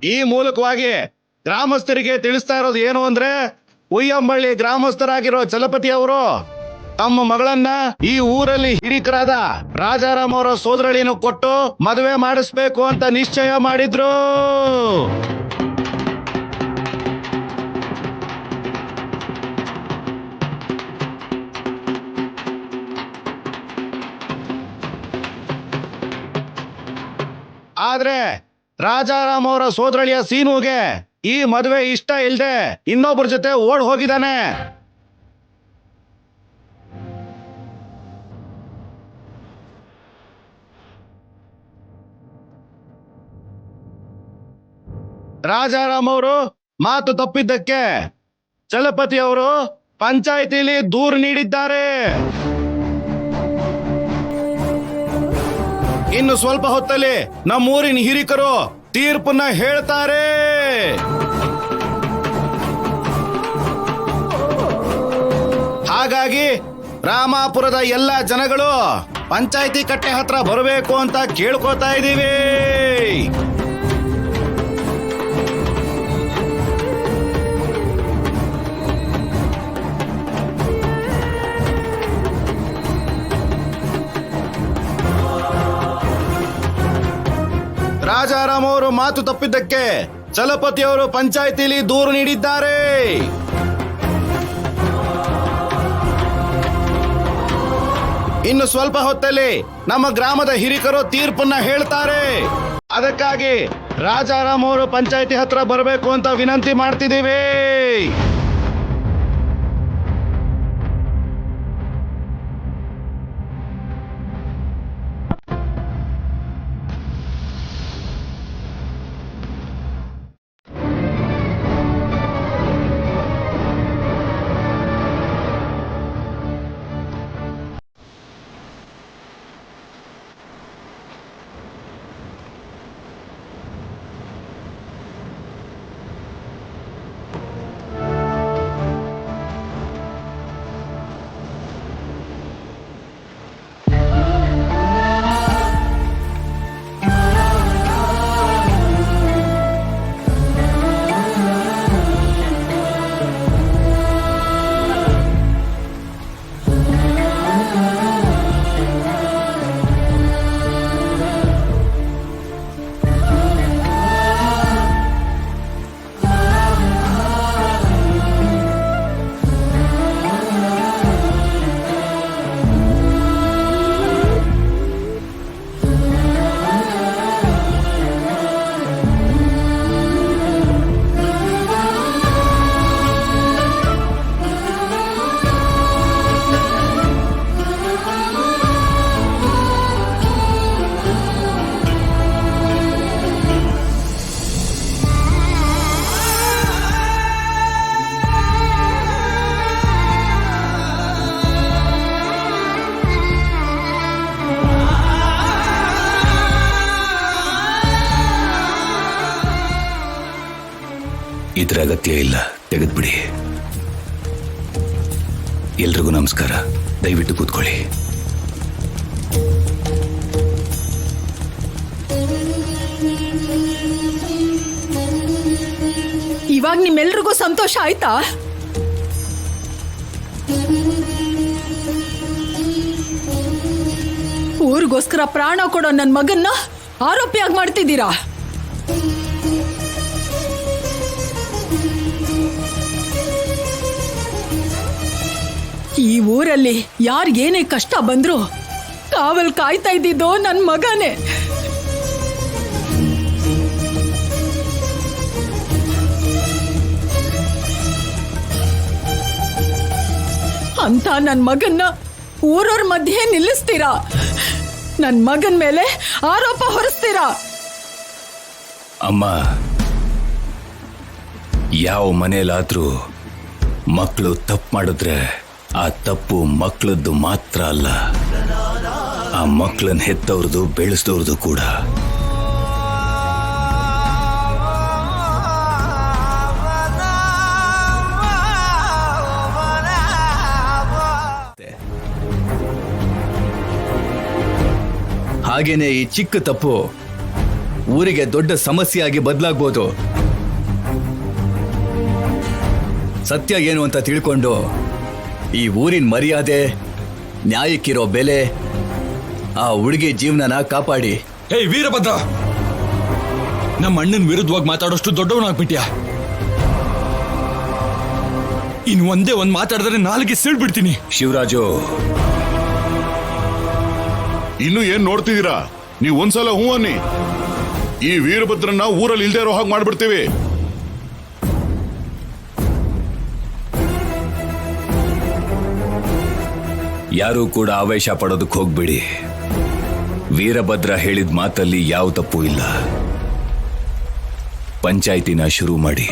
ಈ ಮೂಲಕವಾಗಿ ಗ್ರಾಮಸ್ಥರಿಗೆ ತಿಳಿಸ್ತಾ ಇರೋದು ಏನು ಅಂದ್ರೆ, ಉಯ್ಯಂಬಳ್ಳಿ ಗ್ರಾಮಸ್ಥರಾಗಿರೋ ಚಲಪತಿ ಅವರು ತಮ್ಮ ಮಗಳನ್ನ ಈ ಊರಲ್ಲಿ ಹಿರಿಕರಾದ ರಾಜಾರಾಮ್ ಅವರ ಸೋದರಳಿನ ಕೊಟ್ಟು ಮದುವೆ ಮಾಡಿಸ್ಬೇಕು ಅಂತ ನಿಶ್ಚಯ ಮಾಡಿದ್ರು. ಆದ್ರೆ ರಾಜಾರಾಮ್ ಅವರ ಸೋದರಳಿಯ ಸೀನುಗೆ ಈ ಮದುವೆ ಇಷ್ಟ ಇಲ್ದೆ ಇನ್ನೊಬ್ಬರ ಜೊತೆ ಓಡ್ ಹೋಗಿದ್ದಾನೆ. ರಾಜಾರಾಮ್ ಅವರು ಮಾತು ತಪ್ಪಿದ್ದಕ್ಕೆ ಚಲಪತಿ ಅವರು ಪಂಚಾಯಿತಿಲಿ ದೂರು ನೀಡಿದ್ದಾರೆ. ಇನ್ನು ಸ್ವಲ್ಪ ಹೊತ್ತಲ್ಲಿ ನಮ್ಮೂರಿನ ಹಿರಿಕರು ತೀರ್ಪನ್ನ ಹೇಳ್ತಾರೆ. ಹಾಗಾಗಿ ರಾಮಾಪುರದ ಎಲ್ಲ ಜನಗಳು ಪಂಚಾಯಿತಿ ಕಟ್ಟೆ ಹತ್ರ ಬರಬೇಕು ಅಂತ ಕೇಳ್ಕೊತಾ ಇದ್ದೀವಿ. ರಾಜಾರಾಮ್ ಅವರು ಮಾತು ತಪ್ಪಿದ್ದಕ್ಕೆ ಚಲಪತಿ ಅವರು ಪಂಚಾಯಿತಿಲಿ ದೂರು ನೀಡಿದ್ದಾರೆ. ಇನ್ನು ಸ್ವಲ್ಪ ಹೊತ್ತಲ್ಲಿ ನಮ್ಮ ಗ್ರಾಮದ ಹಿರಿಕರು ತೀರ್ಪನ್ನ ಹೇಳ್ತಾರೆ. ಅದಕ್ಕಾಗಿ ರಾಜಾರಾಮ್ ಅವರು ಪಂಚಾಯಿತಿ ಹತ್ರ ಬರಬೇಕು ಅಂತ ವಿನಂತಿ ಮಾಡ್ತಿದ್ದೀವಿ. ಇದ್ರ ಅಗತ್ಯ ಇಲ್ಲ, ತೆಗೆದ್ಬಿಡಿ. ಎಲ್ರಿಗೂ ನಮಸ್ಕಾರ. ದಯವಿಟ್ಟು ಕೂತ್ಕೊಳ್ಳಿ. ಇವಾಗ ನಿಮ್ಮೆಲ್ರಿಗೂ ಸಂತೋಷ ಆಯ್ತಾ? ಊರಿಗೋಸ್ಕರ ಪ್ರಾಣ ಕೊಡೋ ನನ್ನ ಮಗನ್ನ ಆರೋಪಿಯಾಗಿ ಮಾಡ್ತಿದ್ದೀರಾ. ಈ ಊರಲ್ಲಿ ಯಾರಿಗೇನೇ ಕಷ್ಟ ಬಂದ್ರು ಕಾವಲ್ ಕಾಯ್ತಾ ಇದ್ದಿದ್ದೋ ನನ್ನ ಮಗನೇ. ಅಂತ ನನ್ನ ಮಗನ್ನ ಊರವ್ರ ಮಧ್ಯೆ ನಿಲ್ಲಿಸ್ತೀರಾ? ನನ್ನ ಮಗನ ಮೇಲೆ ಆರೋಪ ಹೊರಿಸ್ತೀರಾ? ಅಮ್ಮ, ಯಾವ ಮನೇಲಾದ್ರೂ ಮಕ್ಕಳು ತಪ್ಪು ಮಾಡಿದ್ರೆ ಆ ತಪ್ಪು ಮಕ್ಕಳದ್ದು ಮಾತ್ರ ಅಲ್ಲ, ಆ ಮಕ್ಕಳನ್ನ ಹೆತ್ತವ್ರದ್ದು ಬೆಳೆಸಿದವ್ರದ್ದು ಕೂಡ. ಹಾಗೇನೆ ಈ ಚಿಕ್ಕ ತಪ್ಪು ಊರಿಗೆ ದೊಡ್ಡ ಸಮಸ್ಯೆಯಾಗಿ ಬದಲಾಗ್ಬೋದು. ಸತ್ಯ ಏನು ಅಂತ ತಿಳ್ಕೊಂಡು ಈ ಊರಿನ ಮರ್ಯಾದೆ, ನ್ಯಾಯಕ್ಕಿರೋ ಬೆಲೆ, ಆ ಹುಡುಗಿ ಜೀವನನ ಕಾಪಾಡಿ. ಏಯ್ ವೀರಭದ್ರ, ನಮ್ಮ ಅಣ್ಣನ ವಿರುದ್ಧವಾಗಿ ಮಾತಾಡೋಷ್ಟು ದೊಡ್ಡವನಾಗ್ಬಿಟ್ಯಾ? ಇನ್ ಒಂದೇ ಒಂದ್ ಮಾತಾಡಿದ್ರೆ ನಾಲ್ಗೆ ಸಿಳ್ಬಿಡ್ತೀನಿ. ಶಿವರಾಜು, ಇನ್ನು ಏನ್ ನೋಡ್ತಿದ್ದೀರಾ? ನೀವು ಒಂದ್ಸಲ ಹೂ ಅನ್ನಿ. ಈ ವೀರಭದ್ರನ್ನ ಊರಲ್ಲಿ ಇಲ್ದೇ ಇರೋ ಹಾಗೆ ಮಾಡ್ಬಿಡ್ತೀವಿ. ಯಾರೂ ಕೂಡ ಆವೇಶ ಪಡೋದಕ್ಕೆ ಹೋಗ್ಬಿಡಿ. ವೀರಭದ್ರ ಹೇಳಿದ ಮಾತಲ್ಲಿ ಯಾವ ತಪ್ಪು ಇಲ್ಲ. ಪಂಚಾಯ್ತಿನ ಶುರು ಮಾಡಿ.